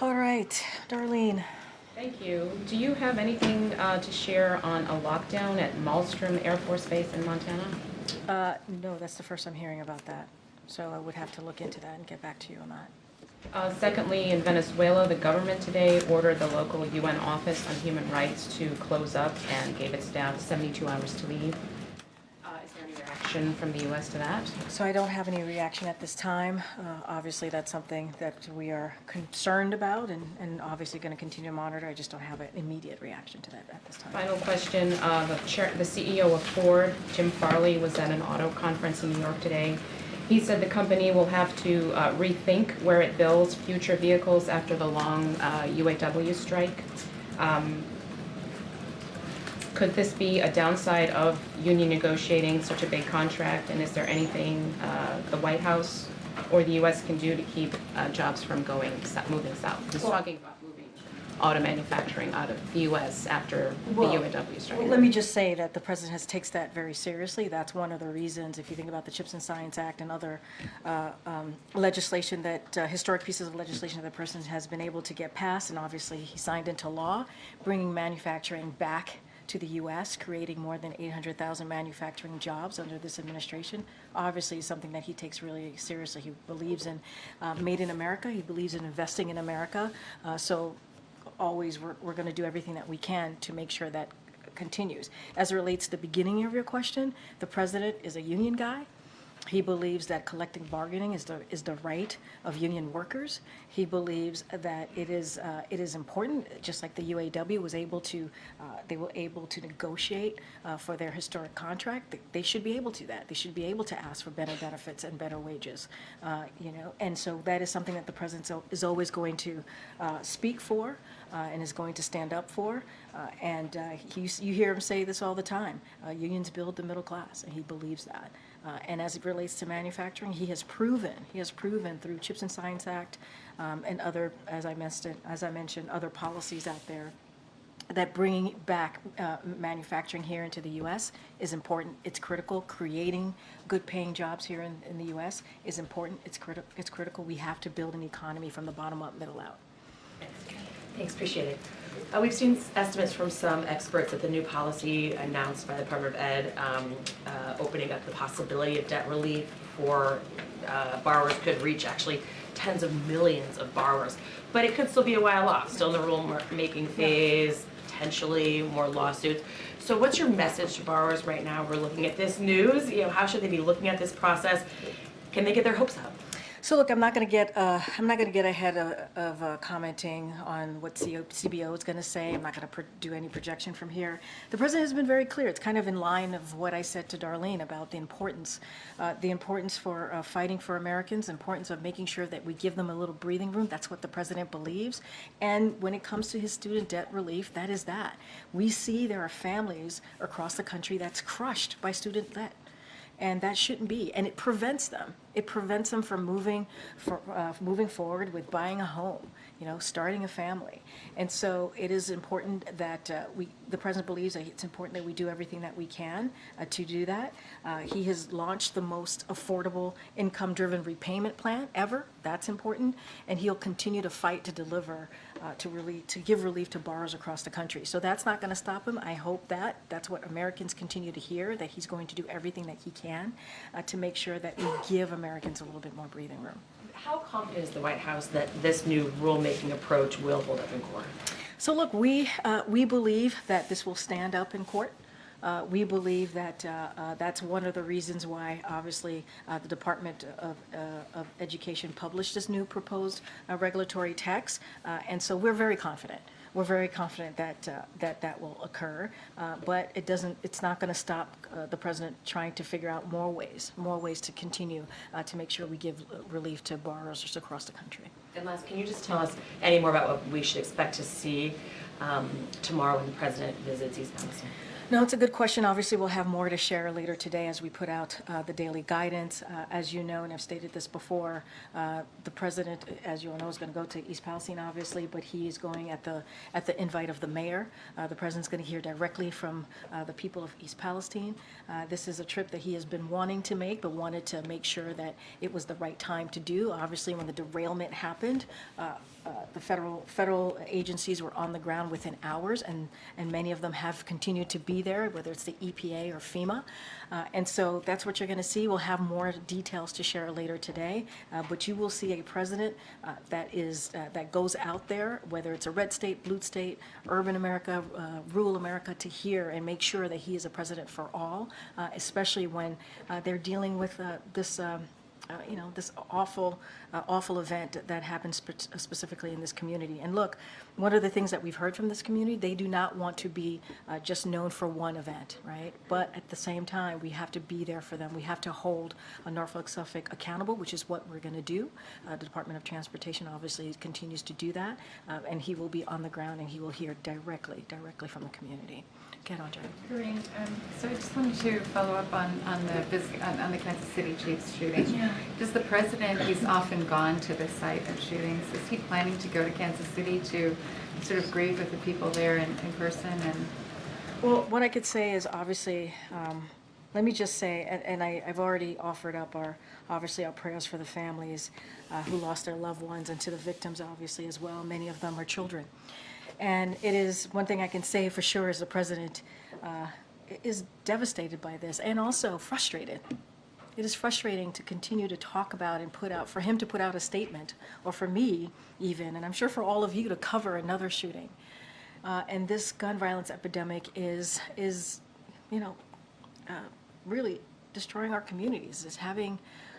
All right, Darlene. Thank you. Do you have anything to share on a lockdown at Malmstrom Air Force Base in Montana? No, that's the first I'm hearing about that. So I would have to look into that and get back to you on that. Secondly, in Venezuela, the government today ordered the local UN Office on Human Rights to close up and gave its staff 72 hours to leave. Is there any reaction from the U.S. to that? So I don't have any reaction at this time. Obviously, that's something that we are concerned about and obviously going to continue to monitor. I just don't have an immediate reaction to that at this time. Final question. The CEO of Ford, Jim Farley, was at an auto conference in New York today. He said the company will have to rethink where it builds future vehicles after the long UAW strike. Could this be a downside of union negotiating such a big contract? And is there anything the White House or the U.S. can do to keep jobs from moving south? He's talking about moving auto manufacturing out of the U.S. after the UAW strike. Well, let me just say that the president takes that very seriously. That's one of the reasons, if you think about the Chips and Science Act and other legislation that, historic pieces of legislation that the president has been able to get passed, and obviously he signed into law, bringing manufacturing back to the U.S., creating more than 800,000 manufacturing jobs under this administration, obviously is something that he takes really seriously. He believes in made in America. He believes in investing in America. So always we're going to do everything that we can to make sure that continues. As it relates to the beginning of your question, the president is a union guy. He believes that collective bargaining is the right of union workers. He believes that it is important, just like the UAW was able to, they were able to negotiate for their historic contract. They should be able to do that. They should be able to ask for better benefits and better wages, And so that is something that the president is always going to speak for and is going to stand up for. You hear him say this all the time. Unions build the middle class, and he believes that. And as it relates to manufacturing, he has proven through Chips and Science Act and other, as I mentioned, other policies out there, that bringing back manufacturing here into the U.S. is important. It's critical. Creating good-paying jobs here in the U.S. is important. It's critical. We have to build an economy from the bottom up, middle out. Thanks, appreciate it. We've seen estimates from some experts that the new policy announced by the Department of Ed opening up the possibility of debt relief for borrowers could reach actually tens of millions of borrowers. But it could still be a while off, still in the rule-making phase, potentially more lawsuits. So what's your message to borrowers right now? We're looking at this news. How should they be looking at this process? Can they get their hopes up? So look, I'm not going to get ahead of commenting on what CBO is going to say. I'm not going to do any projection from here. The president has been very clear. It's kind of in line of what I said to Darlene about the importance for fighting for Americans, the importance of making sure that we give them a little breathing room. That's what the president believes. And when it comes to his student debt relief, that is that. We see there are families across the country that's crushed by student debt. And that shouldn't be, and it prevents them. It prevents them from moving forward with buying a home, starting a family. And so it is important that the president believes that it's important that we do everything that we can to do that. He has launched the most affordable income-driven repayment plan ever. That's important, and he'll continue to fight to deliver, to give relief to borrowers across the country. So that's not going to stop him. I hope that's what Americans continue to hear, that he's going to do everything that he can to make sure that we give Americans a little bit more breathing room. How confident is the White House that this new rulemaking approach will hold up in court? So look, we believe that this will stand up in court. We believe that that's one of the reasons why, obviously, the Department of Education published this new proposed regulatory text, and so we're very confident. We're very confident that that will occur, but it's not going to stop the president trying to figure out more ways to continue to make sure we give relief to borrowers just across the country. And last, can you just tell us any more about what we should expect to see tomorrow when the president visits East Palestine? No, it's a good question. Obviously, we'll have more to share later today as we put out the daily guidance. As you know, and I've stated this before, the president, as you all know, is going to go to East Palestine, obviously, but he is going at the invite of the mayor. The president's going to hear directly from the people of East Palestine. This is a trip that he has been wanting to make, but wanted to make sure that it was the right time to do. Obviously, when the derailment happened, the federal agencies were on the ground within hours, and many of them have continued to be there, whether it's the EPA or FEMA. And so that's what you're going to see. We'll have more details to share later today, but you will see a president that goes out there, whether it's a red state, blue state, urban America, rural America, to hear and make sure that he is a president for all, especially when they're dealing with this awful event that happens specifically in this community. And look, one of the things that we've heard from this community, they do not want to be just known for one event, right? But at the same time, we have to be there for them. We have to hold Norfolk Suffolk accountable, which is what we're going to do. The Department of Transportation obviously continues to do that, and he will be on the ground and he will hear directly from the community. Get on, Jerry. Karine, so I just wanted to follow up on the Kansas City Chiefs shooting. Yeah. Does the president, he's often gone to the site of shootings, is he planning to go to Kansas City to sort of grieve with the people there in person? And Well, what I could say is obviously, let me just say, and I've already offered up our prayers for the families who lost their loved ones, and to the victims obviously as well. Many of them are children. And it is one thing I can say for sure is the president is devastated by this and also frustrated. It is frustrating to continue to talk about and for him to put out a statement, or for me even, and I'm sure for all of you, to cover another shooting. And this gun violence epidemic is really destroying our communities. It's having